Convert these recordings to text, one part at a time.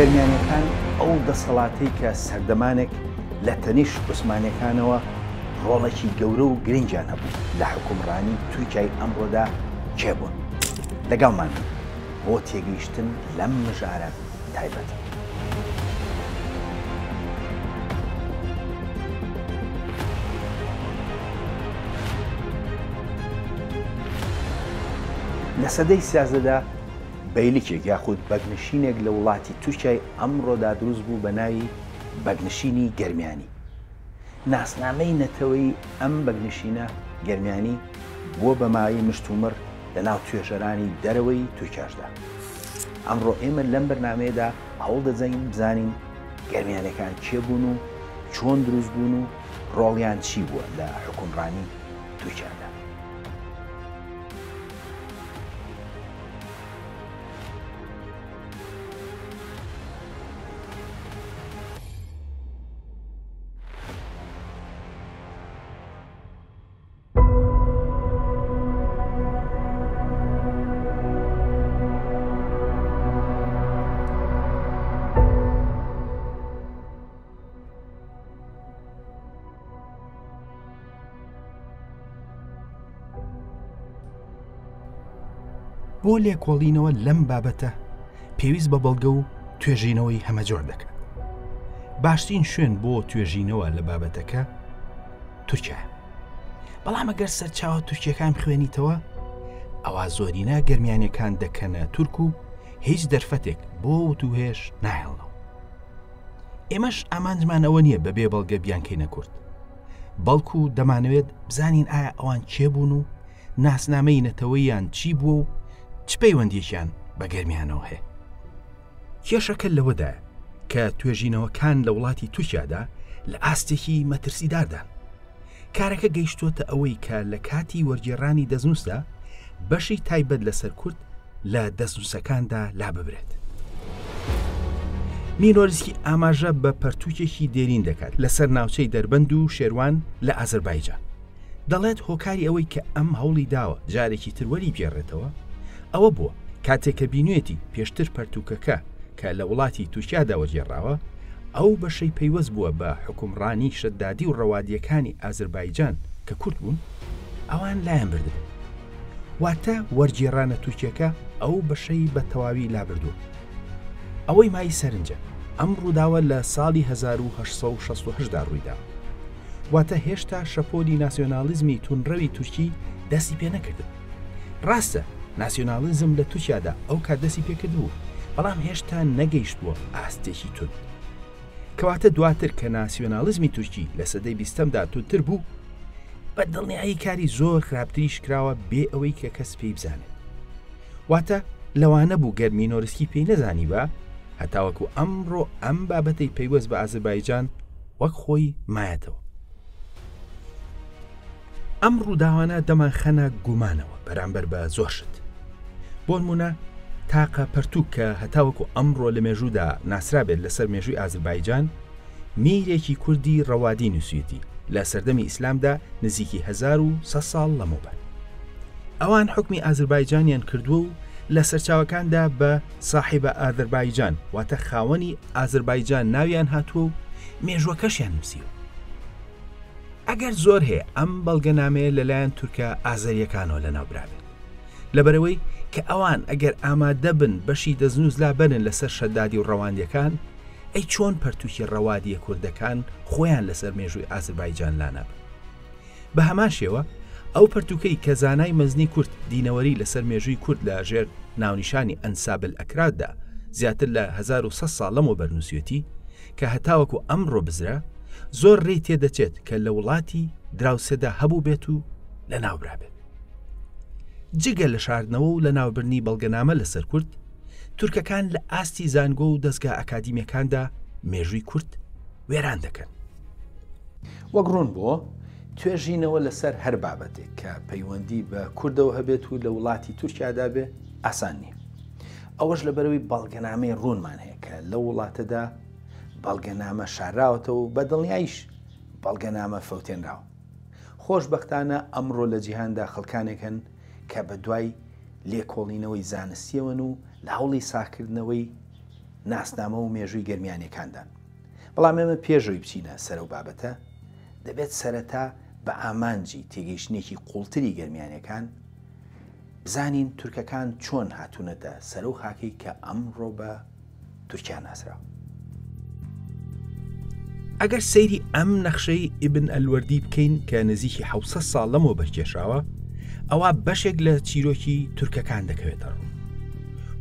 گەرمیانەکان ئەو دەسەڵاتەی کە سەردەمانێک لە تەنیشت عوسمانیەکانەوە ڕۆڵێکی گەورە و گرنگیان هەبوو لە حکومڕانی تورکیای ئەمڕۆدا کێبوون. لەگەڵمان بۆ تێگەیشتن لەم مژارە تایبەت. لە سەدەی سیازدەدا بەیلکێک یاخود بەگنشینێک لە وڵاتی تورکیای ئەمڕۆدا دروست بوو بە ناوی بەگنشینی گەرمیانی. ناسنامەی نەتەوەی ئەم بەگنشینە گەرمیانی بووە بە ماوەی مشتومڕ لە ناو توێژەرانی دەرەوەی تورکیاشدا. ئەمڕۆ ئێمە لەم بەرنامەیەدا هەوڵ دەدەین بزانین گەرمیانەکان کێ بوون و چۆن دروست بوون و ڕۆڵیان چی بووە لە حکومڕانی تورکیادا. بۆ لێکۆڵینەوە لەم بابەتە پێویست بە بەڵگە و توێژینەوەی هەمەجۆر دەکات. باشترین شوێن بۆ توێژینەوە لە بابەتەکە تورکیایە. بەڵام ئەگەر سەرچاوە تورکیەکان بخوێنیتەوە ئەوە زۆرینە گەرمیانەکان دەکەنە تورک و هیچ دەرفەتێک بۆ وتوهێش نایڵنەوە. ئێمەش ئامانجمان ئەوە نییە بەبێ بەڵگە بیانکەینە کورد، بەڵکو دەمانەوێت بزانین ئایا ئەوان کێبوون و ناسنامەی نەتەوەییان چی بووە و چ پەیوەندیەکیان بە گەرمیانەوە هەیە. کێشەکە لەوەدایە کە توێژینەوەکان لە وڵاتی تورکیادا لە ئاستێکی مەترسیداردان. کارەکە گەیشتووەتە ئەوەی کە لە کاتی وەرگێڕانی دەستنووسدا بەشی تایبەت لەسەر کورد لە دەستنووسەکاندا لا ببرێت. مینۆریسکی ئاماژە بە پەرتووکێکی دێرین دەکات لەسەر ناوچەی دەربەند و شێروان لە ئازەربایجان. دەڵێت هۆکاری ئەوەی کە ئەم هەوڵی داوە جارێکی تروەری بێڕێتەوە ئەوە بووە کاتێککە بینوێتی پێشتر پەرتووکەکە کە لە وڵاتی تورکیادا وەرگێڕاوە ئەو بەشەی پەیوەست بووە بە حکومڕانی شەدادی و ڕەوادیەکانی ئازەربایجان کە کورد بوون ئەوان لایەن بردن. واتە وەرگێڕانە تورکیەکە ئەو بەشەی بە تەواوی لابردووە. ئەوەی مای سەرنجە ئەم ڕووداوە لە ساڵی 1868دا ڕوویدا. واتە هێشتا شەپۆلی ناسیۆنالیزمی تونڕەوی تورکی دەستی پێ نەکردن. ڕاستە ناسیۆنالیزم لە تورکیادا ئەو کات دەستی پێکردبوو، بەڵام هێشتا نەگەیشتووە ئاستێکی تون. کەواتە دواتر کە ناسیۆنالیزمی تورکی لە سەدەی 20دا تونتر بوو، بە دڵنیایی کاری زۆر خراپتریش کراوە بێ ئەوەی کە کەس پێی بزانێت. واتە لەوانە بوو گەر مینۆریسکی پێی نەزانی بە هەتاوەکو ئەمڕۆ ئەم بابەتەی پەیوەست بە ئازەربایجان وەک خۆی مایەتەوە. ئەم ڕووداوانە دەمان خەنە گومانەوە بەرامبەر بە زۆر شت. بۆ نمونە تاقە پەرتووک کە هەتاوەکو ئەمڕۆ لە مێژوودا ناسرابێت لەسەر مێژووی ئازەربایجان میرێکی کوردی ڕەوادی نووسیەتی لە سەردەمی ئیسلامدا نزیکی 1100 ساڵ لەمەوبەر. ئەوان حکمی ئازەربایجانیان کردووە و لە سەرچاوەکاندا بە ساحیبە ئازەربایجان واتە خاوەنی ئازەربایجان ناویان هاتووە و مێژووەکەشیان نووسیوە. ئەگەر زۆر هەیە ئەم بەڵگەنامەیە لەلایەن تورکە ئازەریەکانەوە لەناوبرابێت، لەبەرەوەی کە ئەوان ئەگەر ئامادە بن بەشی دەستنووس لا بەرن لەسەر شەدادی و ڕەواندیەکان، ئەی چۆن پەرتووکی ڕەوادیە کوردەکان خۆیان لەسەر مێژووی ئازەربایجان لانابن. بە هەمان شێوە ئەو پەرتووکەی کە زانای مەزنی کورد دینەوەری لەسەر مێژووی کورد لە ژێر ناونیشانی ئەنسابل ئەکراددا زیاتر لە 1100 ساڵ لەمەوبەر نووسیەتی کە هەتاوەکو ئەمڕۆ بزرا، زۆر ڕێی تێدەچێت کە لە وڵاتی دراوسێدا هەبوو بێت و لە ناوبرابێت. جگە لە شاردنەوە و لە ناوبرنی بەڵگەنامە لەسەر کورد، تورکەکان لە ئاستی زانگۆ و دەستگا ئەکادیمیەکاندا مێژووی کورد وێران دەکەن. وەک ڕوون بووە توێژینەوە لەسەر هەر بابەتێک کە پەیوەندی بە کوردەوە هەبێت و لە وڵاتی تورکیادا بێ ئاسان نییە. ئەوەش لەبەرەوەی بەڵگەنامەی ڕوونمان هەیە کە لە وڵاتەدا بەڵگەنامە شاراوەتەوە و بە دڵنیاییش بەڵگەنامە فەوتێنراوە. خۆشبەختانە ئەمڕۆ لە جیهاندا خەڵکانێکن کە بە دوای لێکۆڵینەوەی زانستیەوەن و لە هەوڵی ساکردنەوەی ناسنامە و مێژووی گەرمیانیەکاندان. بەڵام ئێمە پێشەوەی بچینە سەرە و بابەتە دەبێت سەرەتا بە ئامانجی تێگەیشتنێکی قوڵتری گەرمیانیەکان بزانین تورکەکان چۆن هاتوونەتە سەر و خاکەی کە ئەمڕۆ بە تورکیا ناسراوە. ئەگەر سەیری ئەم نەخشەی ئیبن ئەلوەردی بکەین کە نزیکی 700 ساڵ لەمەوە بەرکێشراوە، ئەوە بەشێک لە چیرۆکی تورکەکان دەکەوێتە ڕوو.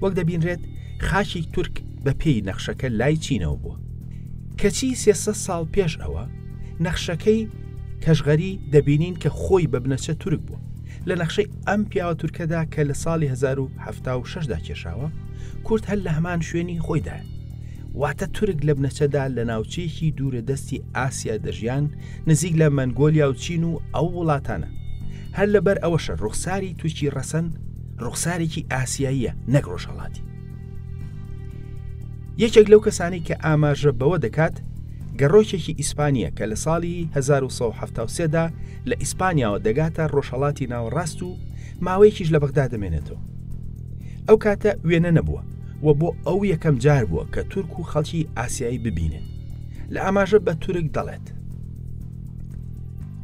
وەک دەبینرێت خاکی تورک بە پێی نەخشەکە لای چینەوە بووە. کەچی 300 ساڵ پێش ئەوە نەخشەکەی کەژغەری دەبینین کە خۆی بە بنەچە تورک بووە. لە نەخشەی ئەم پیاوە تورکەدا کە لە ساڵی 1076دا کێشاوە، کورد هەر لە هەمان شوێنی خۆیدایە. واتە تورک لە بنەچەدا لە ناوچەیەکی دوورە دەستی ئاسیا دەژیان نزیک لە مەنگۆلیا و چین و ئەو وڵاتانە. هەر لەبەر ئەوەشە ڕوخساری تورکی ڕەسەن ڕوخسارێکی ئاسیاییە نەک ڕۆژهەڵاتی. یەکێک لەو کەسانی کە ئاماژە بەوە دەکات گەڕۆکێکی ئیسپانیە کە لە ساڵی 1973دا لە ئیسپانیاوە دەگاتە ڕۆژهەڵاتی ناوەڕاست و ماوەیەکیش لە بەغدا دەمێنێتەوە. ئەو کاتە وێنە نەبووە و بۆ ئەو یەکەم جار بووە کە تورک و خەڵکی ئاسیایی ببینێت. لە ئاماژە بە تورک دەڵێت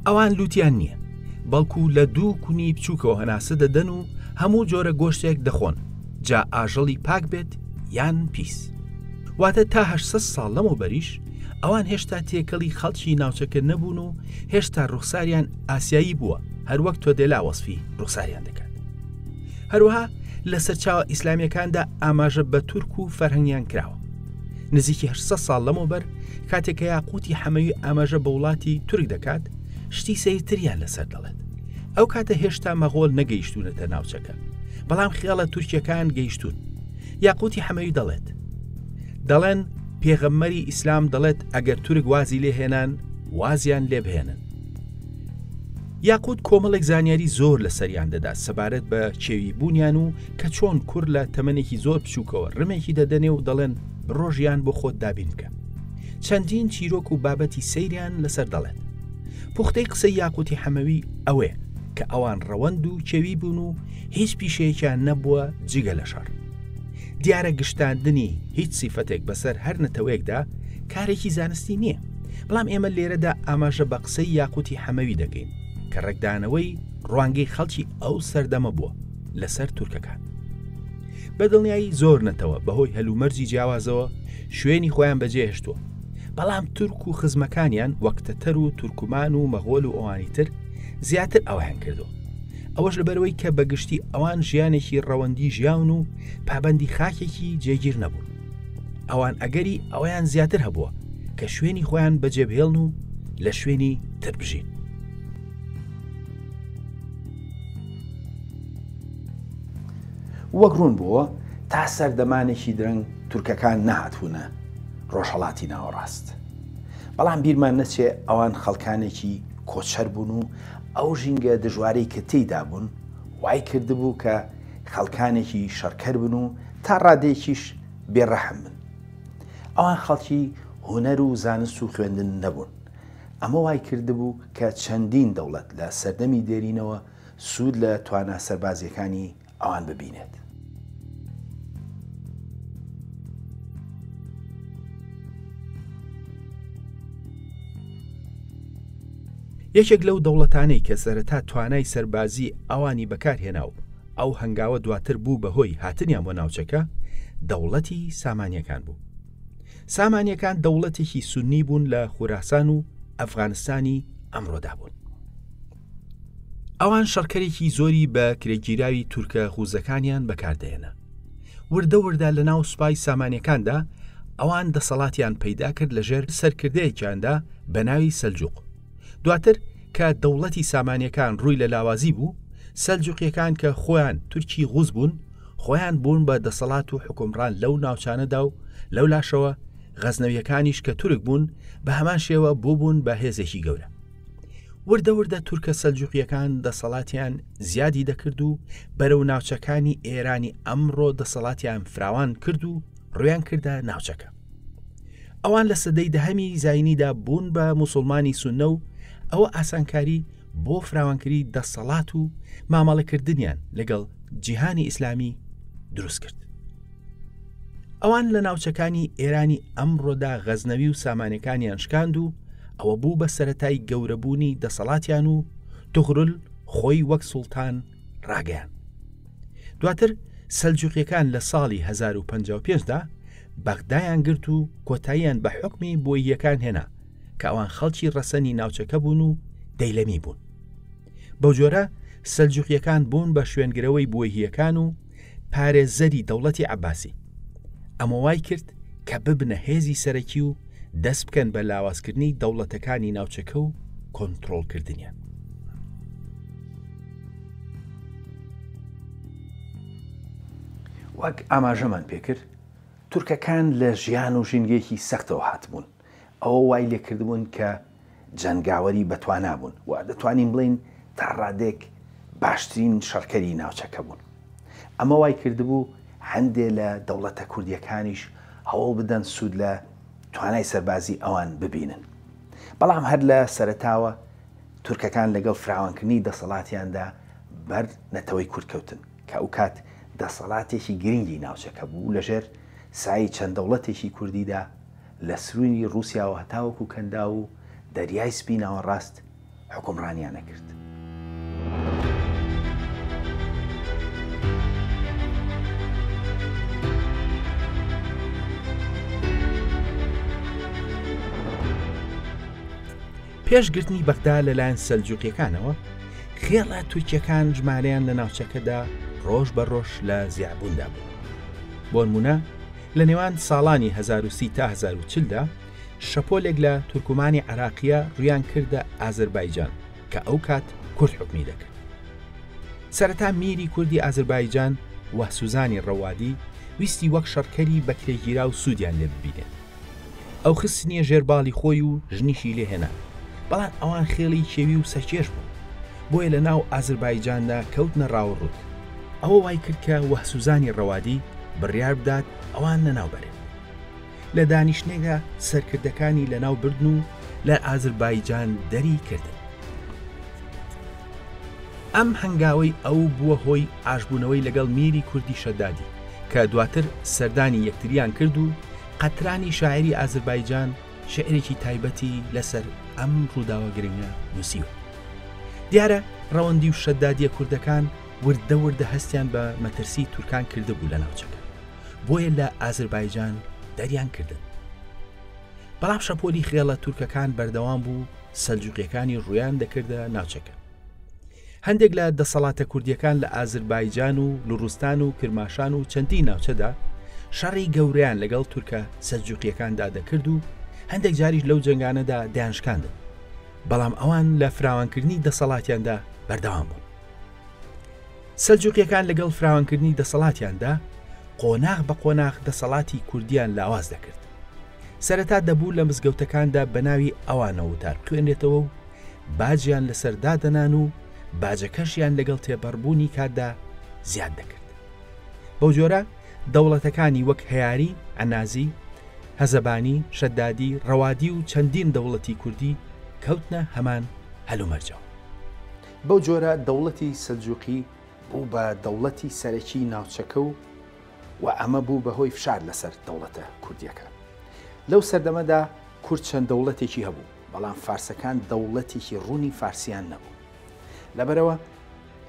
ئەوان لوتیان نییە، بەڵکو لە دوو کونی بچووکەوە هەناسە دەدەن و هەموو جۆرە گۆشتێک دەخۆن، جا ئاژەڵی پاک بێت یان پیس. واتە تا 800 ساڵ لەمەوە بەریش ئەوان هێشتا تێکەڵی خەڵکی ناوچەکە نەبوون و هێشتا ڕوخساریان ئاسیایی بووە، هەروەک تۆ دێلا وەسفی ڕوخساریان دەکات. هەروەها لە سەرچاوە ئیسلامیەکاندا ئاماژە بە تورک و فەرهەنگیان کراوە. نزیکی 800 ساڵ لەمەوە بەر کاتێکە یاقوتی حەمەوی ئاماژە بە وڵاتی تورک دەکات، شتی سەیرتریان لەسەر دەڵێت. ئەو کاتە هێشتا مەغۆڵ نەگەیشتونەتە ناوچەکە، بەڵام خیاڵە تورکیەکان گەیشتون. یاقوتی حەمەوی دەڵێن پێغەمبەری ئیسلام دەڵێت ئەگەر تورک وازی لێهێنان وازیان لێ بهێنن. یاقوت کۆمەڵێک زانیاری زۆر لە سەریان دەدا سەبارەت بە کێوی بوونیان و کە چۆن کوور لە تەمەنێکی زۆر بچووکەوە ڕمێکی دەدەنێ و دەڵێن ڕۆژیان بۆ خۆت دابین بکە. چەندین چیرۆک و بابەتی سەیریان لەسەر دەڵێت. پوختەی قسەی یاقوتی حەمەوی ئەوێ کە ئەوان ڕەوەند و کێوی بوون و هیچ پیشەیەکیان نەبووە جگە لە شەڕ. دیارە گشتاندنی هیچ سیفەتێک بەسەر هەر نەتەوەیەکدا کارێکی زانستی نییە، بەڵام ئێمە لێرەدا ئاماژە بە قسەی یاقوتی حەمەوی دەکەین کە ڕێکدانەوەی ڕوانگەی خەڵکی ئەو سەردەمە بووە لەسەر تورکەکان. بەدڵنیایی زۆر نەتەوە بەهۆی هەلومەرجی جیاوازەوە شوێنی خۆیان بەجێهێشتووە، بەڵام تورک و خزمەکانیان وەک تەتەر و تورکمان و مەغۆل و ئەوانی تر زیاتر ئەویان کردووە. ئەوەش لەبەرەوەی کە بەگشتی ئەوان ژیانێکی ڕەوەندی ژیاون و پابەندی خاکێکی جێگیر نەبوون. ئەوان ئەگەری ئەویان زیاتر هەبووە کە شوێنی خۆیان بەجێبهێڵن و لە شوێنی تر بژین. وەگڕون بووە تا سەردەمانێکی درەنگ تورکەکان نەهاتوونە ڕۆژهەڵاتی ناوەڕاست. بەڵام بیرمان نەچێ ئەوان خەڵکانێکی کۆچەر بوون و ئەو ژینگە دژوارەی کە تێیدا بوون وای کردبوو کە خەڵکانێکی شەڕکەر بن و تا ڕادێکیش بێڕەحم بن. ئەوان خەڵکی هونەر و زانست و خوێندن نەبوون. ئەمە وای کردبوو کە چەندین دەوڵەت لە سەردەمی دێرینەوە سوود لە توانە سەربازیەکانی ئەوان ببینێت. یەکێک لەو دەوڵەتانەی کە سەرەتا توانای سەربازی ئەوانی بەکارهێناو ئەو هەنگاوە دواتر بوو بەهۆی هاتنیان بۆ ناوچەکە دەوڵەتی سامانیەکان بوو. سامانیەکان دەوڵەتێکی سونی بوون لە خوراسان و ئەفغانستانی ئەمڕۆدا بوون. ئەوان شەڕکەرێکی زۆری بە کرێگیراوی تورکە خوزەکانیان بەکاردێنە. وردە وردا لە ناو سوپای سامانیەکاندا ئەوان دەسەڵاتیان پەیدا کرد لەژێر سەرکردەیەکیاندا بە ناوی سەلجوق. دواتر کە دەوڵەتی سامانیەکان ڕووی لە لاوازی بوو، سەلجوقیەکان کە خۆیان تورکی غوز بوون، خۆیان بوون بە دەسەڵات و حکومڕان لەو ناوچانەدا و لەو لاشەوە غەزنەویەکانیش کە تورک بوون بە هەمان شێوە بوون بە هێزێکی گەورە. وردە وردە تورکە سەلجوقیەکان دەسەڵاتیان زیادی دەکرد و بەرەو ناوچەکانی ئێرانی ئەمڕۆ دەسەڵاتیان فراوان کرد و ڕویان کردە ناوچەکە. ئەوان لە سەدەی دەهەمی زاینیدا بوون بە موسڵمانی سونە و ئەوە ئاسانکاری بۆ فراوانکردنی دەسەڵات و مامەڵەکردنیان لەگەڵ جیهانی ئیسلامی دروست کرد. ئەوان لە ناوچەکانی ئێرانی ئەمڕۆدا غەزنەوی و سامانەکانیان شکاند و ئەوە بوو بە سەرەتای گەورەبوونی دەسەڵاتیان و توغرل خۆی وەک سوڵتان ڕاگەیان. دواتر سەلجوقیەکان لە ساڵی 1055دا بەغدایان گرت و کۆتاییان بە حکمی بۆییەکان هێنا کە ئەوان خەڵکی ڕەسەنی ناوچەکە بوون و دەیلەمی بوون. بەو جۆرە سەلجوقیەکان بوون بە شوێنگرەوەی بۆیهیەکان و پارێزەری دەوڵەتی عەباسی. ئەمە وای کرد کە ببنە هێزی سەرەکی و دەست بکەن بە لاوازکردنی دەوڵەتەکانی ناوچەکە و کۆنتڕۆڵکردنیان. وەک ئاماژەمان پێکرد تورکەکان لە ژیان و ژینگەیەکی سەختەوە هاتبوون. ئەوە وای لێکردبوون کە جەنگاوەری بەتوانا بوون و دەتوانین بڵین تا ڕادێک باشترین شەڕکەری ناوچەکە بوون. ئەمە وای کردبوو هەندێک لە دەوڵەتە کوردیەکانیش هەوڵ بدەن سوود لە توانای سەربازی ئەوان ببینن. بەڵام هەر لە سەرەتاوە تورکەکان لەگەڵ فراوانکردنی دەسەڵاتیاندا بەر نەتەوەی کوردکەوتن کە ئەو کات دەسەڵاتێکی گرنگی ناوچەکە بوو لەژێر سای چەند دەوڵەتێکی کوردیدا لە سروونی رووسیا و هەتاوەکو کەندا و دەریای سپی ناوەڕاست حکومڕانیانە کرد. پێشگرتنی بەغدا لەلایەن سەلجوقیەکانەوە خێڵە تورکیەکان ژمارەیان لە ناوچەکەدا ڕۆژ بە ڕۆژ لە زیابووندا بوو. بۆ نمونە لە نێوان ساڵانی 1930 تا 1940دا شەپۆلێک لە تورکمانی عراقیە ڕویان کردە ئازەربایجان کە ئەو کات کورد حکمی دەکرد. سەرەتا میری کوردی ئازەربایجان وەسوزانی ڕەوادی ویستی وەک شەڕکەری بەکرێگیرا و سوودیان لێ ببینێت. ئەو خستنیە ژێرباڵی خۆی و ژنیشی لێهێنا، بەڵام ئەوان خێڵی کێوی و سەرکێش بوون، بۆیە لە ناو ئازەربایجاندا کەوتنە ڕاوەڕوت. ئەوە وای کرد کە وەسوزانی ڕەوادی بڕیار بدات ئەوان لەناوبەرێن. لە دانیشتێکدا سەرکردەکانی لەناو بردن و لە ئازەربایجان دەری کردن. ئەم هەنگاوەی ئەو بووە هۆی ئاشبوونەوەی لەگەڵ میری کوردی شەدادی کە دواتر سەردانی یەکتریان کرد و قەترانی شاعری ئازەربایجان شعرێکی تایبەتی لەسەر ئەم ڕووداوە گرنگە نووسیوە. دیارە ڕەوەندی و شەدادیە کوردەکان وردە وردە هەستیان بە مەترسی تورکان کرده بوو لە ناوچەکە، بۆیە لە ئازەربایجان دەریان کردن. بەڵام شەپۆلی خێڵە تورکەکان بەردەوام بوو سەلجوقیەکانی ڕویان دەکردە ناوچەکە. هەندێک لە دەسەڵاتە کوردیەکان لە ئازەربایجان و لوڕستان و کرماشان و چەندی ناوچەدا شەڕی گەورەیان لەگەڵ تورکە سەلجوقیەکاندا دەکرد و هەندێک جاریش لەو جەنگانەدا دایانشکاندن، بەڵام ئەوان لە فراوانکردنی دەسەڵاتیاندا بەردەوام بوون. سەلجوقیەکان لەگەڵ فراوانکردنی دەسەڵاتیاندا قۆناغ بە قۆناغ دەسەڵاتی کوردیان لاواز دەکرد. سەرەتا دەبوو لە مزگەوتەکاندا بە ناوی ئەوانەوە تار بخوێنرێتەوە و باجیان لەسەر دادەنان و باجەکەشیان لەگەڵ تێبەڕبوونی کاتدا زیاد دەکرد. بەو جۆرە دەوڵەتەکانی وەک هەیاری، ئەنازی، هەزەبانی، شەدادی، ڕەوادی و چەندین دەوڵەتی کوردی کەوتنە هەمان هەلومەرجەوە. بەو جۆرە دەوڵەتی سەلجوقی بوو بە دەوڵەتی سەرەکی ناوچەکە و ئەمە بوو بەهۆی فشار لەسەر دەوڵەتە کوردیەکە. لەو سەردەمەدا کورد چەند دەوڵەتێکی هەبوو، بەڵام فارسەکان دەوڵەتێکی ڕوونی فارسیان نەبوو. لەبەرەوە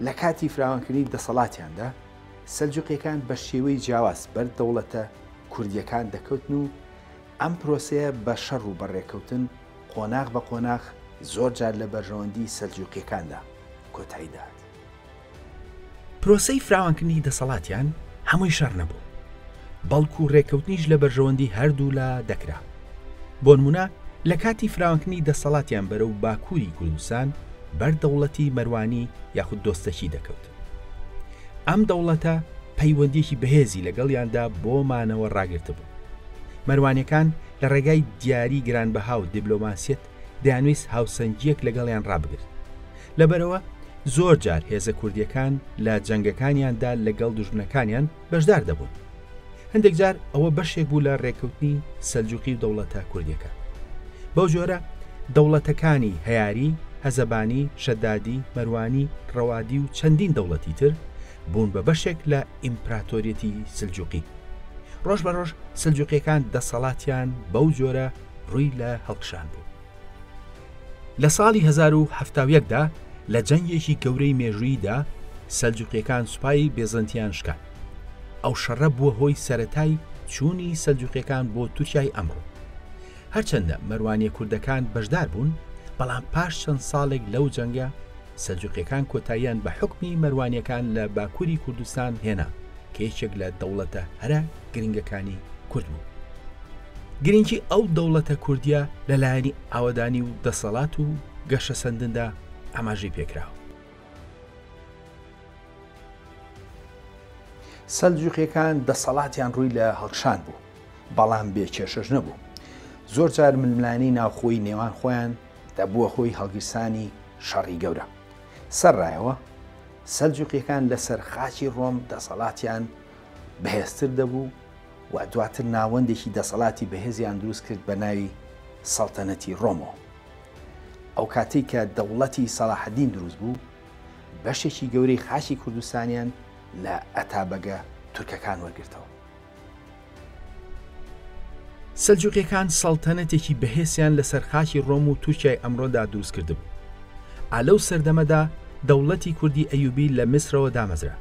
لە کاتی فراوانکردنی دەسەڵاتیاندا سەلجوقیەکان بە شێوەی جیاواز بەر دەوڵەتە کوردیەکان دەکەوتن و ئەم پرۆسەیە بە شەڕ و بەڕێکەوتن قۆناغ بە قۆناغ زۆر جار لە بەرژەوەندی سەلجوقیەکاندا کۆتایی داهات. پرۆسەی فراوانکردنی دەسەڵاتیان هەمووی شەڕ نەبوو، بەڵکو ڕێکەوتنیش لە بەرژەوەندی هەردوو لا دەکرا. بۆ نمونە لە کاتی فراوانکردنی دەسەڵاتیان بەرەو باکووری کوردستان بەر دەوڵەتی مەروانی یاخود دۆستەکی دەکەوت. ئەم دەوڵەتە پەیوەندیەکی بەهێزی لەگەڵیاندا بۆ مانەوە ڕاگرتە بوو. مەروانیەکان لە ڕێگای دیاری گرانبەها و دیبلۆماسیەت دەیانویست هاوسەنگیەک لەگەڵیان ڕابگرت. لەبەرەوە زۆر جار هێزە کوردیەکان لە جەنگەکانیاندا لەگەڵ دوژمنەکانیان بەشدار دەبوون. هەندێک جار ئەوە بەشێک بوو لە ڕێکەوتنی سەلجوقی و دەوڵەتە کوردیەکان. بەو جۆرە دەوڵەتەکانی هەیاری، هەزەبانی، شەدادی، مەروانی، ڕەوادی و چەندین دەوڵەتی تر بوون بە بەشێک لە ئیمپراتۆریەتی سلجوقی ڕۆژ بە ڕۆژ سەلجوقیەکان دەسەڵاتیان بەو جۆرە ڕووی لە هەڵکشان بوو. لە ساڵی 1970دا لە جەنگێکی گەورەی مێژووییدا سەلجوقیەکان سوپای بێزەنتیان شکان. ئەو شەڕە بووە هۆی سەرەتای چوونی سەلجوقیەکان بۆ تورکیای ئەمڕۆ. هەرچەندە مەروانیە کوردەکان بەشدار بوون، بەڵام پاش چەند ساڵێک لەو جەنگە سەلجوقیەکان کۆتاییان بە حکمی مەروانیەکان لە باکووری کوردستان هێنا کە یەکێک لە دەوڵەتە هەرە گرنگەکانی کورد بوو. گرنگی ئەو دەوڵەتە کوردیە لەلایەنی ئاوەدانی و دەسەڵات و گەشە سەندندا ئاماژەی پێکراوە. سەلجوقیەکان دەسەڵاتیان ڕووی لە هەڵکشان بوو، بەڵام بێکێشەش نەبوو. زۆر جار ململانی ناوخۆی نێوان خۆیان دەبووە خۆی هەڵگیرسانی شەڕی گەورە. سەرڕایەوە سەلجوقیەکان لەسەر خاچی ڕۆم دەسەڵاتیان بەهێزتر دەبوو و دواتر ناوەندێکی دەسەڵاتی بەهێزیان دروست کرد بە ناوی سەڵتەنەتی ڕۆمەوە. ئەو کاتێک کە دەوڵەتی سەلاحەدین دروست بوو، بەشێکی گەورەی خاچی کوردستانیان لە ئەتابەگە تورکەکان وەرگرتەوە. سەلجوقیەکان سەڵتەنەتێکی بەهێزیان لەسەر خاکی ڕۆم و تورکیای ئەمڕۆدا دروست کرد بوو. ئالەو سەردەمەدا دەوڵەتی کوردی ئەیوبی لە میسرەوە دامەزرا.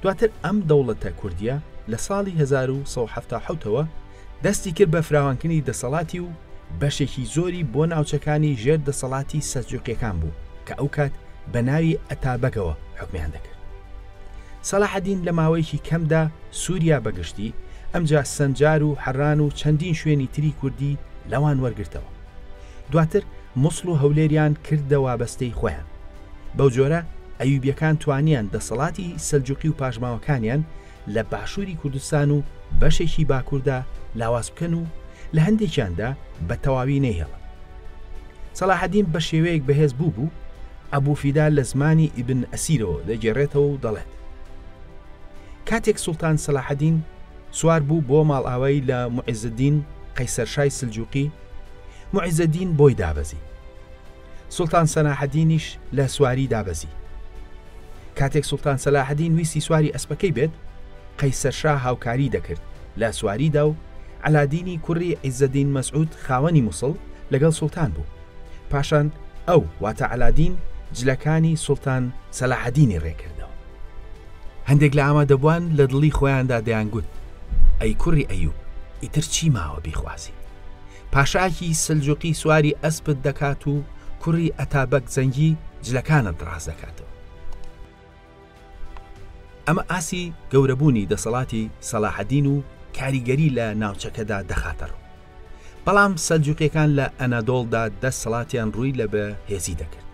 دواتر ئەم دەوڵەتە کوردیە لە ساڵی 1970ەوە دەستی کرد بە فراوانکردنی دەسەڵاتی و بەشێکی زۆری بۆ ناوچەکانی ژێر دەسەڵاتی سەلجوقیەکان بوو کە ئەو کات بە ناوی ئەتابەگەوە حکمیان دەکرد. سەلاحەدین لە ماوەیەکی کەمدا سووریا بەگشتی، ئەمجا سەنجار و حەران و چەندین شوێنی تری کوردی لەوان وەرگرتەوە. دواتر موسڵ و هەولێریان کردە وابەستەی خۆیان. بەو جۆرە ئەیوبیەکان توانیان دەسەڵاتی سەلجوقی و پاژماوەکانیان لە باشووری کوردستان و بەشێکی باکووردا لاواز بکەن و لە هەندێکیاندا بە تەواوی نەیهێڵن. سەلاحەدین بە شێوەیەک بەهێز بوو ئەبوفیدا لە زمانی ئیبن ئەسیرەوە دەگێڕێتەوە و دەڵێت کاتێک سوڵتان سەلاحەدین سوار بوو بۆ ماڵئاوایی لە موعیزەدین قەیسەرشای سلجوقی، موعیزەدین بۆی دابەزی. سوڵتان سەلاحەدینیش لە سواری دابەزی. کاتێک سوڵتان سەلاحەدین ویستی سواری ئەسپەکەی بێت، قەیسەرشا هاوکاری دەکرد لە سواریدا و عەلادینی کوڕی عیزەدین مەسعود خاوەنی مووسڵ لەگەڵ سوڵتان بوو. پاشان ئەو واتە عەلادین جلەکانی سوڵتان سەلاحەدینی ڕێکردەوە. هەندێک لە ئامادەبووان لە دڵی خۆیاندا دەیانگوت: ئەی کوڕی ئەیوب، ئیتر چی ماوە بیخوازی؟ پاشاکی سلجوقی سواری ئەسپت دەکات و کوڕی ئەتابەک زەنگی جلەکانت ڕاز دەکاتەوە. ئەمە ئاسی گەورەبوونی دەسەڵاتی سەلاحەدین و کاریگەری لە ناوچەکەدا دەخاتەڕ. بەڵام سەلجوقیەکان لە ئەنەدۆڵدا دەسەڵاتیان ڕووی لە بەهێزی دەکرد،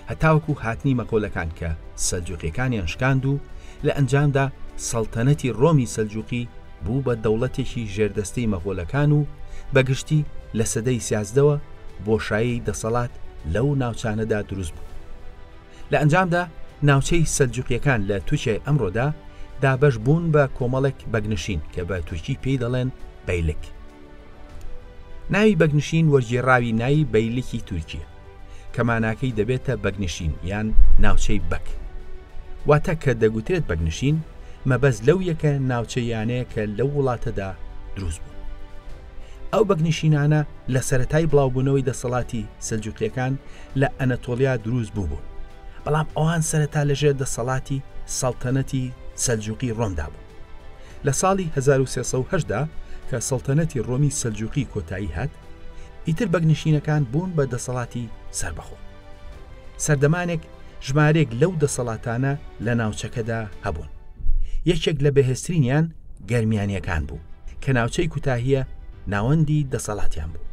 هەتاوەکو هاتنی مەکۆلەکان کە سەلجوقیەکانیان شکاند و لە ئەنجامدا سەڵتەنەتی ڕۆمی سەلجوقی بوو بە دەوڵەتێکی ژێردەستەی مەغۆلەکان و بەگشتی لە سەدەی 13ەوە بۆشایی دەسەڵات لەو ناوچانەدا دروست بوو. لە ئەنجامدا ناوچەی سەلجوقیەکان لە تورکیای ئەمڕۆدا دابەش بوون بە کۆمەڵێک بەگنشین کە بە تورکی پێی دەڵێن بەیلک. ناوی بەگنشین وەرگێڕاوی ناوی بەیلکی تورکیە کە ماناکەی دەبێتە بەگنشین یان ناوچەی بەک. واتە کە دەگوترێت بەگنشین مەبەز لەو یەکە ناوچەیانەیە کە لەو وڵاتەدا دروست بوون. ئەو بەگنشینانە لە سەرەتای بڵاوبوونەوەی دەسەڵاتی سەلجوقیەکان لە ئەنەتۆڵیا دروست بوون، بەڵام ئەوان سەرەتا لەژێر دەسەڵاتی سەڵتەنەتی سەلجوقی ڕۆمدا بوو. لە ساڵی 1308دا کە سەڵتەنەتی ڕۆمی سەلجوقی کۆتایی هات، ئیتر بەگنشینەکان بوون بە دەسەڵاتی سربەخۆ. سەردەمانێک ژمارێک لەو دەسەڵاتانە لە ناوچەکەدا هەبوون. یەکێک لە بەهێزترینیان گەرمیانیەکان بوو کە ناوچەی کوتاهیە ناوەندی دەسەڵاتیان بوو.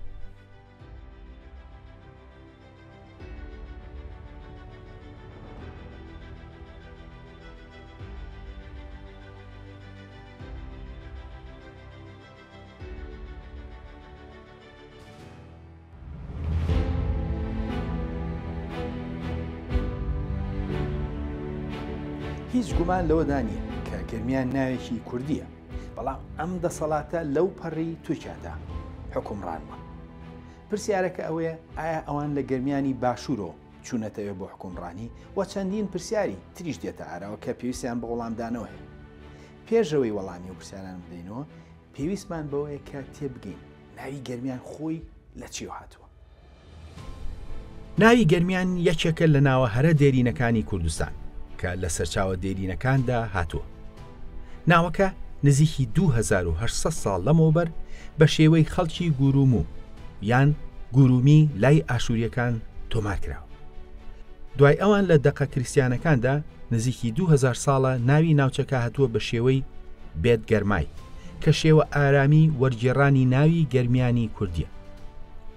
هیچ گومان لەوەدا نییە کە گەرمیان ناوێکی کوردیە، بەڵام ئەم دەسەڵاتە لەو پەڕی تورکیادا حکومڕانوە. پرسیارەکە ئەوەیە ئایا ئەوان لە گەرمیانی باشوورۆ چوونەتەوێ بۆ حکومڕانی و چەندین پرسیاری تریش دێتە ئارەوە کە پێویستیان بە وەڵامدانەوە هەیە. پێشەوەی وەڵامی و پرسیاران بدەینەوە، پێویستمان بەوەیە کە تێبگەین ناوی گەرمیان خۆی لە چی هاتووە. ناوی گەرمیان یەکێکە لە ناوە هەرە دێرینەکانی کوردستان کە لە سەرچاوە دێرینەکاندا هاتووە. ناوەکە نزیکی 2800 ساڵ لەمەوبەر بە شێوەی خەڵکی گوروم یان گورومی لای ئاشوریەکان تۆمار کراوە. دوای ئەوان لە دەقە کریسیانەکاندا نزیکی 2000 ساڵە ناوی ناوچەکە هاتووە بە شێوەی بێت گەرمای کە شێوە ئارامی وەرگێڕانی ناوی گەرمیانی کوردیە.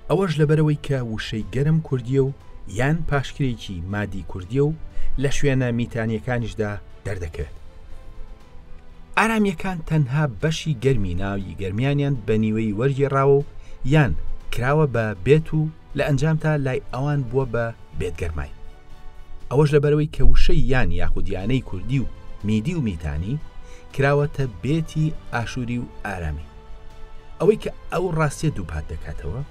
ئەوەش لەبەرەوەی کە وشەی گەرم کوردیە و یان پاشکرێکی مادی کوردیە و لە شوێنە میتانیەکانیشدا دەردەکەوێت. ئارامیەکان تەنها بەشی گەرمی ناوی گەرمیانیان بە نیوەی وەرگێڕاوە و یان کراوە بە بێت و لە ئەنجامتا لای ئەوان بووە بە بێت گەرمای. ئەوەش لەبەرەوەی کە وشەی یان یاخودیانەی کوردی و میدی و میتانی کراوەتە بێتی ئاشووری و ئارامی. ئەوەی کە ئەو ڕاستیە دووپات دەکاتەوە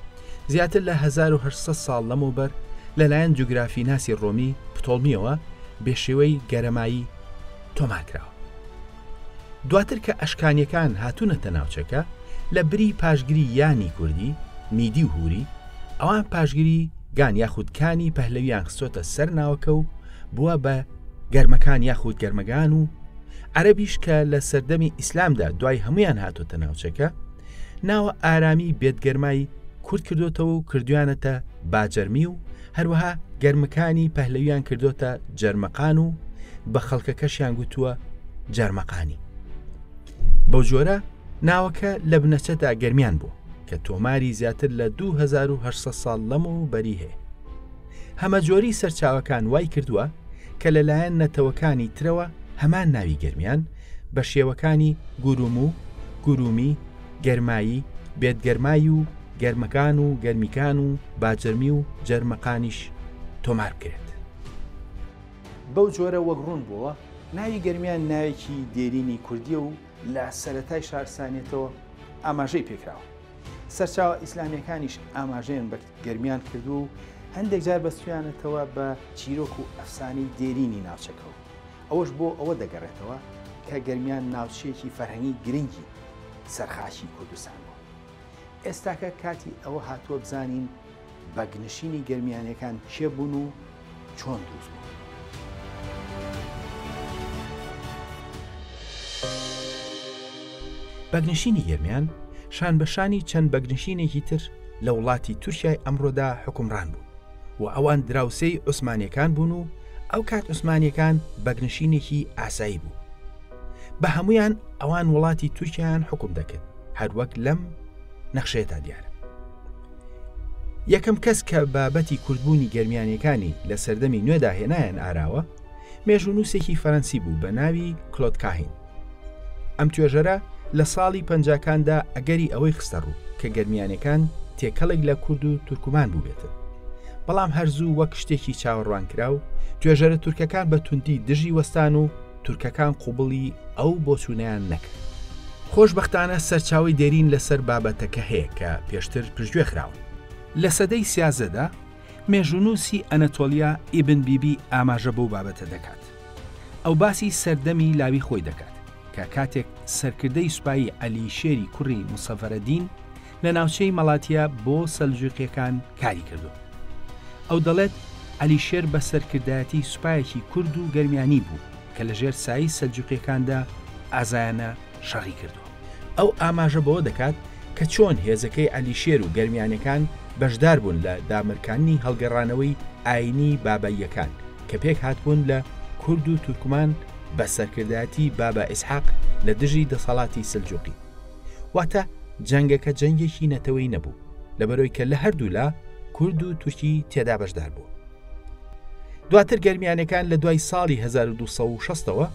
زیاتر لە 1800 ساڵ لەمەوبەر لەلایەن جوگرافی ناسی ڕۆمی پتۆڵمیەوە بێشێوەی گەرەمایی تۆمار کراوە. دواتر کە ئەشکانیەکان هاتوونەتە ناوچەکە لە بری پاشگیری یانی کوردی میدی و هوری ئەوان پاشگیری گان یاخودکانی پەهلەویان خستۆتە سەر ناوەکە و بووە بە گەرمەکان یاخود گەرمەگان و عەرەبیش کە لە سەردەمی ئیسلامدا دوای هەمویان هاتۆتە ناوچەکە ناوە ئارامی بێتگەرمایی کورد کردوتەوە و کردویانەتە باجەرمی و هەروەها گەرمەکانی پەهلەویان کردوتە جەرمەقان و بە خەڵکەکەشیان گوتووە جەرمەقانی. بەو جۆرە ناوەکە لە بنەچەدا گەرمیان بوو کە تۆماری زیاتر لە 2800 ساڵ لەمەوبەری هەیە. هەمە جۆری سەرچاوەکان وای کردووە کە لەلایەن نەتەوەکانی ترەوە هەمان ناوی گەرمیان بە شێوەکانی گوروم و گورومی، گەرمایی، بێتگەرمایی و گەرمەکان و گەرمیکان و باجەرمی و جەرمەقانیش تۆمار بکرێت. بەو جۆرە وەگڕون بووە ناوی گەرمیان ناوێکی دێرینی کوردیە و لە سەرەتای شارستانێتەوە ئاماژەی پێکراوە. سەرچاوە ئیسلامیەکانیش ئاماژەیان بە گەرمیان کردو و هەندێک جار بەستویانێتەوە بە چیرۆک و ئەفسانەی دێرینی ناوچەکەەوە. ئەوەش بۆ ئەوە دەگەڕێتەوە کە گەرمیان ناوچەیەکی فەرهەنگی گرنگی سەرخاشی کوردستان بوو. ئێستاکە کاتی ئەوە هاتووە بزانین بەگنشینی گەرمیانەکان چێ بوون و چۆن دروست بوون. بەگنشینی گەرمیان شان بەشانی چەند بەگنشینێکی تر لە وڵاتی تورکیای ئەمڕۆدا حکومڕان بوون و ئەوان دراوسەی عوسمانیەکان بوون و ئەو کات عوسمانیەکان بەگنشینێکی ئاسایی بوو. بە هەمویان ئەوان وڵاتی تورکیایان حکوم دەکرد هەروەک لەم نەخشەیەدا دیارە. یەکەم کەس کە بابەتی کوردبوونی گەرمیانیەکانی لە سەردەمی نوێدا هێنایان ئاراوە مێژوونووسێکی فەرەنسی بوو بە ناوی کلۆد کاهین. ئەم توێژەرە لە ساڵی پەنجاکاندا ئەگەری ئەوەی خستە ڕوو کە گەرمیانەکان تێکەڵێک لە کورد و تورکمان بوو بێتن. بەڵام هەرزوو وەک شتێکی چاوەڕوان کرا و توێژەرە تورکەکان بە توندی دژی وەستان و تورکەکان قوبڵی ئەو بۆچوونیان نەکرد. خۆشبەختانە سەرچاوی دێرین لەسەر بابەتەکە هەیە کە پێشتر پشتگوێ خراون. لە سەدەی 13دا مێژوونووسی ئەنەتۆلیا ئیبن بیبی ئاماژە بەو بابەتە دەکات. ئەو باسی سەردەمی لاوی خۆی دەکات کە کاتێک سەرکردەی سوپایی عەلیشێری کوڕی موسەفەرەدین لە ناوچەی مەڵاتیا بۆ سەلجوقیەکان کاری کردو. ئەو دەڵێت عەلیشێر بە سەرکردایەتی سوپایەکی کورد و گەرمیانی بوو کە لەژێر سایی سەلجوقیەکاندا ئازایانە شەڕی کردو. ئەو ئاماژە بەوە دەکات کە چۆن هێزەکەی عەلیشێر و گەرمیانەکان بەشدار بوون لە دامرکانی هەڵگەڕانەوەی ئاینی باباییەکان کە پێک هاتبوون لە کورد و تورکمان بە سەرکردایەتی بابا ئیسحاق لە دژی دەسەڵاتی سەلجوقی. واتە جەنگەکە جەنگێکی نەتەوەی نەبوو لەبەرەوەی کە لە هەردوو لا کورد و تورکی تێدا بەشدار بوو. دواتر گەرمیانەکان لە دوای ساڵی 1260ەوە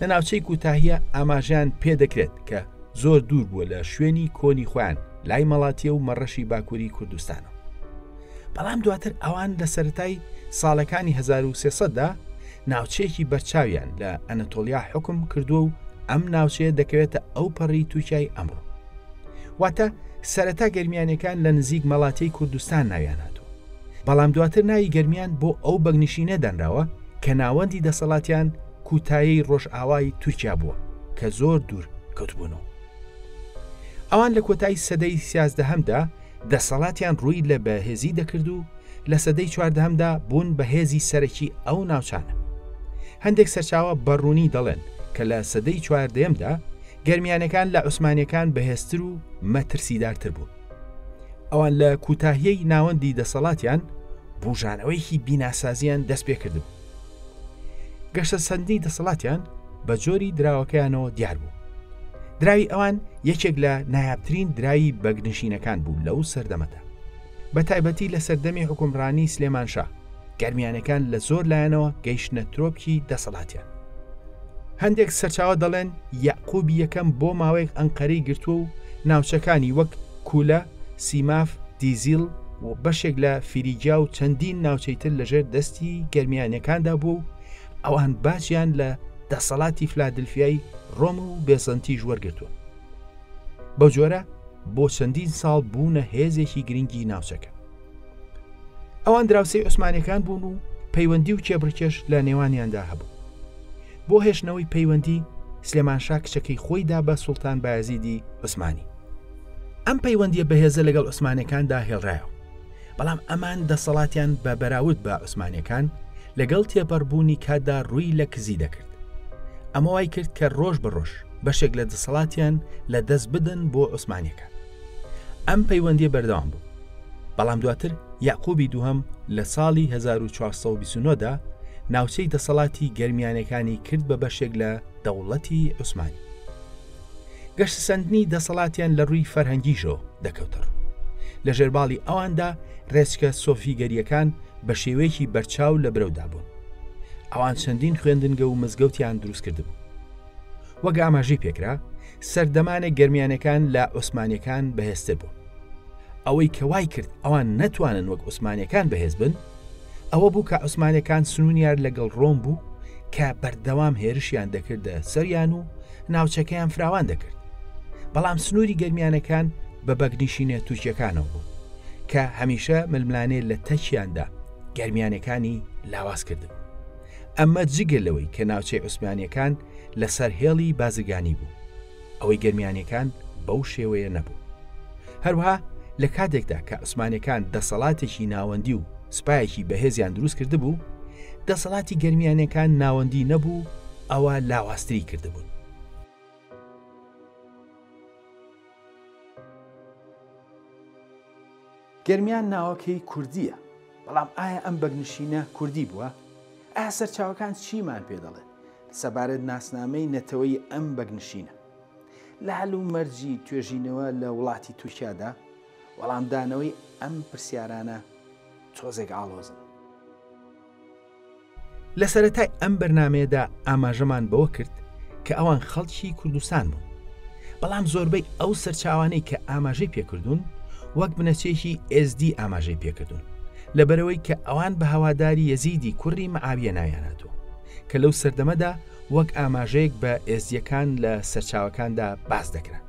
لە ناوچەی کوتاهیە ئاماژیان پێدەکرێت کە زۆر دوور بووە لە شوێنی کۆنی خۆیان لای مەڵاتیە و مەڕەشی باکووری کوردستانە. بەڵام دواتر ئەوان لە سەرەتای ساڵەکانی 1300دا ناوچەیەکی بەرچاویان لە ئەنەتۆلیا حکم کردووە و ئەم ناوچەیە دەکەوێتە ئەو پەڕی تورکیای ئەمڕۆ. واتە سەرەتا گەرمیانەکان لە نزیک مەڵاتەی کوردستان ناویان هاتووە. بەڵام دواتر ناوی گەرمیان بۆ ئەو بەگنشینە دەنراوە کە ناوەندی دەسەڵاتیان کوتایی ڕۆژئاوای تورکیا بووە کە زۆر دوور کەوتبوونەوە. ئەوان لە کۆتایی سەدەی 13هەمدا دەسەڵاتیان ڕووی لە بەهێزی دەکرد و لە سەدەی 14هەمدا بوون بە هێزی سەرەکی ئەو ناوچانە. هەندێک سەرچاوە بەڕوونی دەڵێن کە لە سەدەی 14هەمدا گەرمیانەکان لە عوسمانیەکان بەهێزتر و مەترسیدارتر بوون. ئەوان لە کوتاهیەی ناوەندی دەسەڵاتیان بوژانەوەیکی بیناسازیان دەست پێ کردبوو. گەشتە سەندی دەسەڵاتیان بە جۆری دراوەکەیانەوە دیار بوو. دراوی ئەوان یەکێک لە نایابترین دراوی بەگنشینەکان بوو لەو سەردەمەدا. بە تایبەتی لە سەردەمی حکومڕانی سلێمانشا گەرمیانەکان لە زۆر لایەنەوە گەیشتنە ترۆپکی دەسەڵاتیان. هەندێک سەرچاوە دەڵێن یاقوبی یەکەم بۆ ماوەیەک ئەنقەرەی گرتووە و ناوچەکانی وەک کولە، سیماف، دیزیل و بەشێک لە فریجیا و چەندین ناوچەیتر لەژێر دەستی گەرمیانەکاندا بوو و ئەوان باجیان لە دەسەڵاتی فلادلفیای ڕۆم و بێزەنتیژ وەرگرتووە. بەو جۆرە بۆ چەندین ساڵ بوونە هێزێکی گرنگی ناوچەکە. ئەوان دراوسەی عوسمانیەکان بوون و پەیوەندی و کێبڕکێش لە نێوانیاندا هەبوو. بۆ هێشتنەوەی پەیوەندی سلێمانشا کچەکەی خۆیدا بە سوڵتان بایەزیدی عوسمانی. ئەم پەیوەندیە بەهێزە لەگەڵ عوسمانیەکاندا هێڵرایەوە، بەڵام ئەمان دەسەڵاتیان بە بەراورد بە عوسمانیەکان لەگەڵ تێپەڕبوونی کاتدا ڕووی لە کزی دەکرد. ئەمە وای کرد کە ڕۆژ بە ڕۆژ بەشێک لە دەسەڵاتیان لە دەست بدەن بۆ عوسمانیەکان. ئەم پەیوەندیە بەردەوام بوو، بەڵام دواتر یاقوبی دووهەم لە ساڵی 1429دا ناوچەی دەسەڵاتی گەرمیانەکانی کرد بە بەشێک لە دەوڵەتی عوسمانی. گەشت سەندنی دەسەڵاتیان لە ڕووی فەرهەنگیشەوە دەکەوتەڕ. لە ژێرباڵی ئەواندا ڕێچکە سۆفیگەریەکان بە شێوەیەکی بەرچاو لە برەودا بوون. ئەوان چەندین خوێندنگە و مزگەوتیان دروست کردبوو. وەک ئاماژەی پێکرا سەردەمانە گەرمیانەکان لە عوسمانیەکان بەهێزتر بوو. ئەوەی کە وای کرد ئەوان نەتوانن وەک عوسمانیەکان بەهێز بن، ئەوە بوو کە عوسمانیەکان سنوونیار لەگەڵ ڕۆم بوو کە بەردەوام هێرشیان دەکردە سەریان و ناوچەکەیان فراوان دەکرد. بەڵام سنووری گەرمیانەکان بە بەگنیشینە تورکیەکانەوە بوو کە هەمیشە ململانێ لە تەچیاندا گەرمیانەکانی لاواز کردبوو. ئەمە جگە لەوەی کە ناوچەی عوسمانیەکان لەسەر هێڵی بازرگانی بوو. ئەوەی گەرمیانەکان بەو شێوەیە نەبوو. هەروەها لە کاتێکدا کە عوسمانیەکان دەسەڵاتێکی ناوەندی و سوپایەکی بەهێزیان دروست کردبوو، دەسەڵاتی گەرمیانەکان ناوەندی نەبوو، ئەوە لاوازتری کردبوون. گەرمیان ناوەکەی کوردیە، بەڵام ئایا ئەم بەگنشینە کوردی بووە؟ ئایا سەرچاوەکان چیمان پێ دەڵێن سەبارەت ناسنامەی نەتەوەی ئەم بەگنشینە؟ لە هەل و مەرجی توێژینەوە لە وڵاتی تورکیادا وەڵامدانەوەی ئەم پرسیارانە تۆزێک ئاڵۆزن. لە سەرەتای ئەم بەرنامەیەدا ئاماژەمان بەوە کرد کە ئەوان خەڵکی کوردستان بوون، بەڵام زۆربەی ئەو سەرچاوانەی کە ئاماژەی پێکردوون وەک بنەچێکی SD ئاماژەی پێکردوون، لەبەرەوەی کە ئەوان بە هەواداری یەزیدی کوڕی مەعاویە ناویاناتوە کە لەو سەردەمەدا وەک ئاماژەیەک بە ئێزدیەکان لە سەرچاوەکاندا باس دەکرا.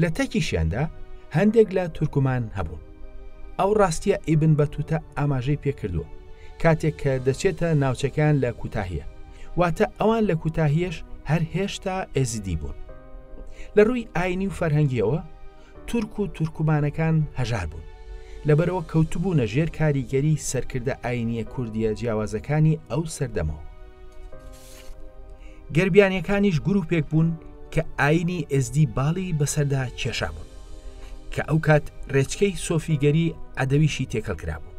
لە تەکیشیاندا هەندێک لە تورکمان هەبوون. ئەو ڕاستیە ئیبن بەتوتە ئاماژەی پێکردووە کاتێک کە دەچێتە ناوچەکان لە کوتاهیە، واتە ئەوان لە کوتاهیەش هەر هێشتا ئێزیدی بوون. لە ڕووی ئاینی و فەرهەنگیەوە تورک و تورکمانەکان هەژار بوون، لەبەرەوە کەوتبوونە ژێر کاریگەری سەرکردە ئاینیە کوردیە جیاوازەکانی ئەو سەردەمەوە. گەربیانیەکانیش گروپێک بوون کە ئاینی ئێزدی باڵی بەسەردا کێشا بوون کە ئەو کات ڕێچکەی سۆفیگەری عەدەویشی تێکەڵکرا بوو.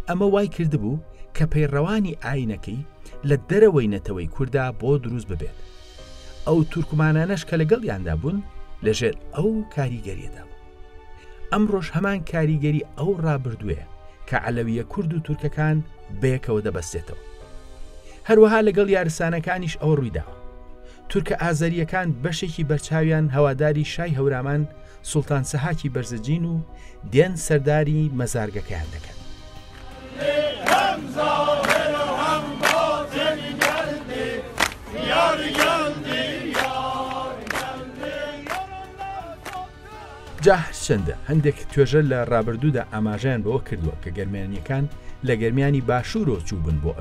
ئەمە وای کردبوو کە پەیڕەوانی ئاینەکەی لە دەرەوەی نەتەوەی کووردا بۆ دروست ببێت. ئەو تورکمانانەش کە لەگەڵیاندا بوون لەژێر ئەو کاریگەریەدا بوو. ئەمڕۆژ هەمان کاریگەری ئەو ڕابردوویە کە عەلەویە کورد و تورکەکان بەیەکەوە دەبەستێتەوە. هەروەها لەگەڵ یارسانەکانیش ئەوە ڕوویداوە. تورکە ئازەریەکان بەشێکی بەرچاویان هەواداری شای هەورامان سوڵتان سەحاکی بەرزەجین و دێن سەرداری مەزارگەکەیان دەکەن. جا هەرچەندە هەندێک توێژە لە ڕابردوودا ئاماژیان بەوە کردووە کە گەرمانیەکان لە گەرمیانی باشوورۆ چوو بن بۆ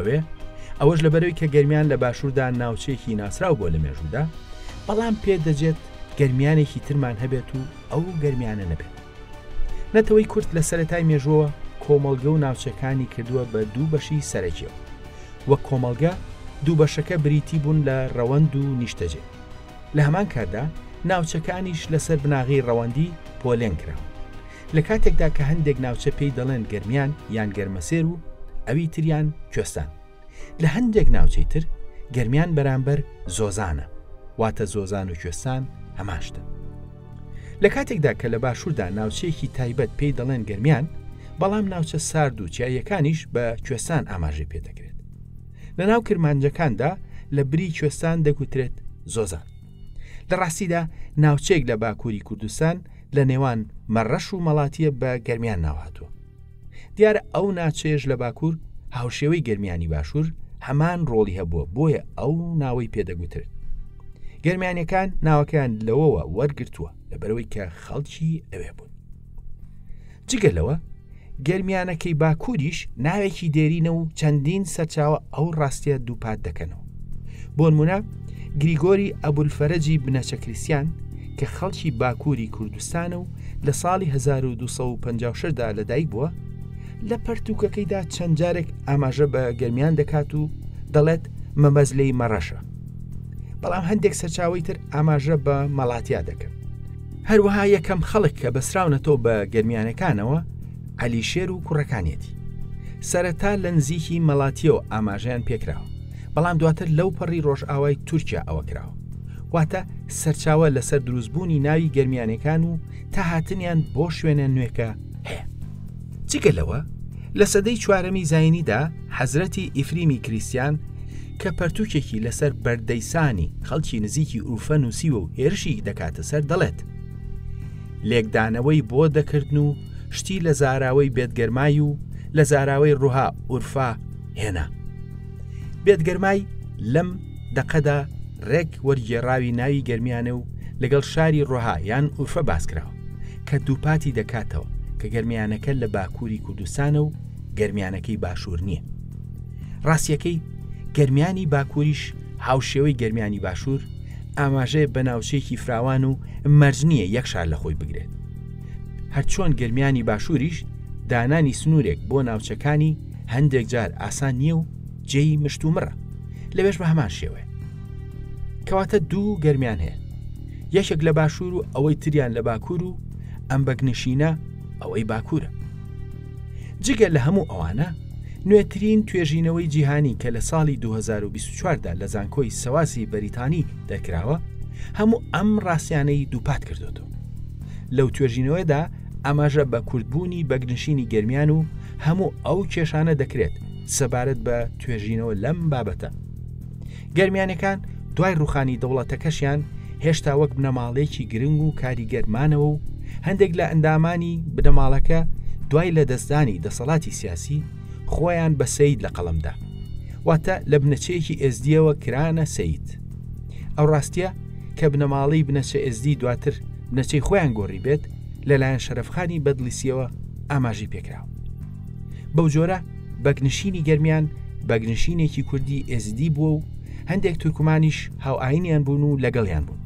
ئەوەش لەبەرەوەی کە گەرمیان لە باشووردا ناوچەیەکی ناسرااو بۆ لە مێژوودا، بەڵام پێدەجێت گەرمیانێکی ترمان هەبێت و ئەو گەرمیانە نەبێت. نەتەوەی کورد لە سەرەتای مێژووە کۆمەڵگە و ناوچەکانی کردووە بە دوو بەشی سەرەکیەوە. وەک کۆمەڵگە دوو بەشەکە بریتی بوون لە ڕەوەند و نیشتەجێ. لە هەمان کاردا ناوچەکانیش لەسەر بناغی ڕەوەندی پۆلێن کراوە. لە کاتێکدا کە هەندێک ناوچە پێی دەڵێن گەرمیان یان گەرمەسێر و ئەوی تریان کوێستان. لە هەندێک ناوچەی تر گەرمیان بەرامبەر زۆزانە، واتە زۆزان و کوێستان هەماشتن. لە کاتێکدا کە لە باشووردا ناوچەیەکی تایبەت پێی دەڵێن گەرمیان، بەڵام ناوچە سارد و چیایەکانیش بە کوێستان ئاماژەی پێدەکرێت. لە ناو کرمانجەکاندا لە بری کوێستان دەگوترێت زۆزان. لە ڕاستیدا ناوچەیەک لە باکووری کوردستان لە نێوان مەڕەش و مەڵاتیە بە گەرمیان ناوهاتووە. دیارە ئەو ناوچەیەش لە باکوور هاوشێوەی گەرمیانی باشوور هەمان ڕۆڵی هەبووە، بۆیە ئەو ناوەی پێدەگوترێت. گەرمیانەکان ناوەکەیان لەوەوە وەرگرتووە لەبەرەوەی کە خەڵکی ئەوێ بوون. جگە لەوە گەرمیانەکەی باکووریش ناوێکی دێرینە و چەندین سەرچاوە ئەو ڕاستیە دووپات دەکەنەوە. بۆ نمونە گریگۆری ئەبولفەرەجی بنەچەکریسیان کە خەڵکی باکووری کوردستانە و لە ساڵی 1256دا لەدایک بووە، لە پەرتووکەکەیدا چەند جارێک ئاماژە بە گەرمیان دەکات و دەڵێت مەمەزلەی مەڕەشە. بەڵام هەندێک سەرچاوی تر ئاماژە بە مەڵاتیا دەکەن. هەروەها یەکەم خەڵک کە بەسراونەتەوە بە گەرمیانەکانەوە عەلیشێر و کوڕەکانیەتی. سەرەتا لە نزیکی مەڵاتیەوە ئاماژەیان پێکراوە، بەڵام دواتر لەو پەڕی ڕۆژئاوای تورکیا ئەوە کراوە. واتە سەرچاوە لەسەر دروستبوونی ناوی گەرمیانەکان و تا هاتنیان بۆ شوێنە نوێکە هەیە. جگە لەوە لە سەدەی چوارەمی زاینیدا حەزرەتی ئیفریمی کریسیان کە پەرتووکێکی لەسەر بەردەیسانی خەڵکی نزیکی ئوروفە نووسیوە و هێرشی دەکاتە سەر دەڵێت لێکدانەوەی بۆ دەکردن و شتی لە زاراوەی بێتگەرمای و لە زاراوەی ڕووها ئورفا هێنا. بێتگەرمای لەم دەقەدا ڕێک وەرگێڕاوی ناوی گەرمیانە و لەگەڵ شاری ڕۆها یان ئورفە باسکراوە کە دووپاتی دەکاتەوە کە گەرمیانەکە لە باکووری کوردستانە و گەرمیانەکەی باشوور نییە. ڕاستیەکەی گەرمیانی باکووریش هاوشێوەی گەرمیانی باشوور ئاماژەیە بە ناوچەیەکی فراوان و مەرج نییە یەک شار لە خۆی بگرێت. هەرچۆن گەرمیانی باشووریش دانانی سنوورێک بۆ ناوچەکانی هەندێک جار ئاسان نییە و جێی مشتومڕە، لەبێش بە هەمان شێوەیە. کەواتە دوو گەرمیان هەیە، یەکێک لە باشوور و ئەوەی تریان لە باکوور و ئەم بەگنشینە ئەوەی باکوورە. جگە لە هەموو ئەوانە نوێترین توێژینەوەی جیهانی کە لە ساڵی 2024دا لە زانکۆی سەواسی بەریتانی دەکراوە هەموو ئەم ڕاستیانەی دووپات کردوتەوە. لەو توێژینەوەدا ئاماژە بە کوردبوونی بەگنشینی گەرمیان و هەموو ئەو کێشانە دەکرێت سەبارەت بە توێژینەوە لەم بابەتە. گەرمیانەکان دوای ڕوخانی دەوڵەتەکەشیان هێشتا وەک بنەماڵێکی گرنگ و کاریگەرمانەوە و هەندێک لە ئەندامانی بنەماڵەکە دوای لە دەستدانی دەسەڵاتی سیاسی خۆیان بە سەید لە قەڵەمدا، واتە لە بنەچەیەکی ئێزدیەوە کرانە سەید. ئەو ڕاستیە کە بنەماڵی بنەچە ئێزدی دواتر بنەچەی خۆیان گۆڕی بێت لەلایەن شەرەفخانی بەدلیسیەوە ئاماژی پێکراوە. بەو جۆرە بەگنشینی گەرمیان بەگنشینێکی کوردی ئێزدی بووە و هەندێک تورکمانیش هاوئاینیان بوون و لەگەڵیان بوون.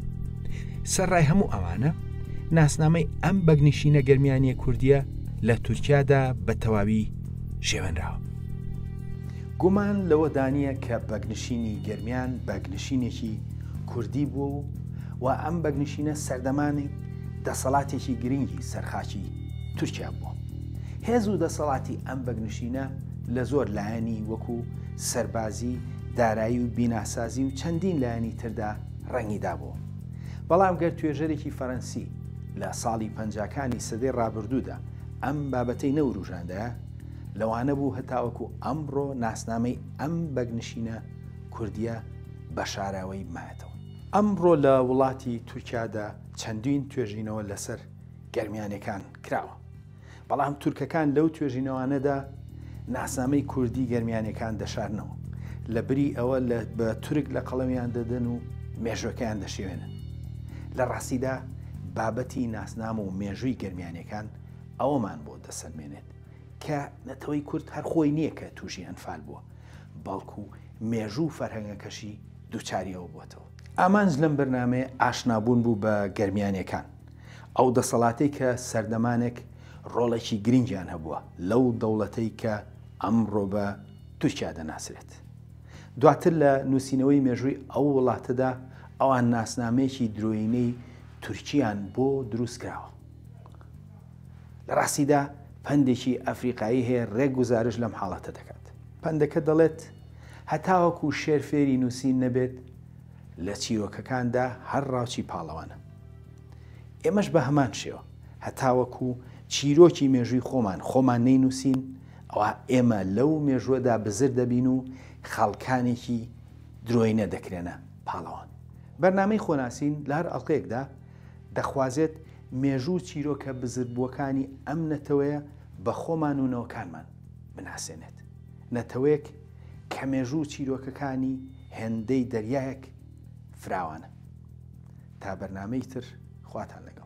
سەرڕای هەموو ئەوانە ناسنامەی ئەم بەگنشینە گەرمیانیە کوردیە لە تورکیادا بە تەواوی شێوەنراوە. گومان لەوە دانیە کە بەگنشینی گەرمیان بەگنشینێکی کوردی بوو و ئەم بەگنشینە سەردەمانی دەسەڵاتێکی گرنگی سەرخاچی تورکیا بووە. هێز و دەسەڵاتی ئەم بەگنشینە لە زۆر لایەنی وەکو سەربازی، دارایی و بیناسازی و چەندین لایەنی تردا ڕەنگیدا بوو. بەڵام گەر توێژەرێکی فەرەنسی لە ساڵی پەنجاکانی سەدەی ڕابردوودا ئەم بابەتەی نەوروژاندە، لەوانە بوو هەتاوەکو ئەمڕۆ ناسنامەی ئەم بەگنشینە کوردیە بە شاراوەی مایەتەوە. ئەمڕۆ لە وڵاتی تورکیادا چەندین توێژینەوە لەسەر گەرمیانەکان کراوە، بەڵام تورکەکان لەو توێژینەوانەدا ناسنامەی کوردی گەرمیانەکان دەشارنەوە، لە بری ئەوە بە تورک لە قەڵەمیان دەدەن و مێژوەکەیان دەشێوێنن. لە ڕاستیدا بابەتی ناسنامە و مێژووی گەرمیانەکان ئەوەمان بۆ دەسەلمێنێت کە نەتەوەی کورد هەر خۆی نییە کە تووشی ئەنفال بووە، بەڵکو مێژوو فەرهەنگەکەشی دووچاریەوە بووەتەوە. ئامانج لەم بەرنامەیە ئاشنابوون بوو بە گەرمیانەکان. ئەو دەسەڵاتەی کە سەردەمانێک ڕۆڵێکی گرنگیان هەبووە لەو دەوڵەتەی کە ئەمڕۆ بە تورکیا دەناسرێت. دواتر لە نووسینەوەی مێژووی ئەو وڵاتەدا ئەوان ناسنامەیەکی درۆینەی تورکیان بۆ دروست کراوە. لە ڕاستیدا پندێکی ئەفریقایی هەیە ڕێک گزارش لەم حاڵەتە دەکات. پندەکە دەڵێت هەتاوەکو شێر فێری نووسین نەبێت لە چیرۆکەکاندا هەر ڕاوچی پاڵەوانە. ئێمەش بە هەمان شێوە هەتاوەکو چیرۆکی مێژووی خۆمان نەینووسین ئەوە ئێمە لەو مێژووەدا بزر دەبین و خەڵکانێکی درۆینە دەکرێنە پاڵەوان. بەرنامەی خۆناسین لە هەر ئەڵقەیەکدا دەخوازێت مێژوو چیرۆکە بزربووەکانی ئەم نەتەوەیە بە خۆمان و نەوەکانمان بناسێنێت. نەتەوەیەک کە مێژوو چیرۆکەکانی هێندەی دەریایەک فراوانە. تا بەرنامەی تر خواتان لەگەڵ.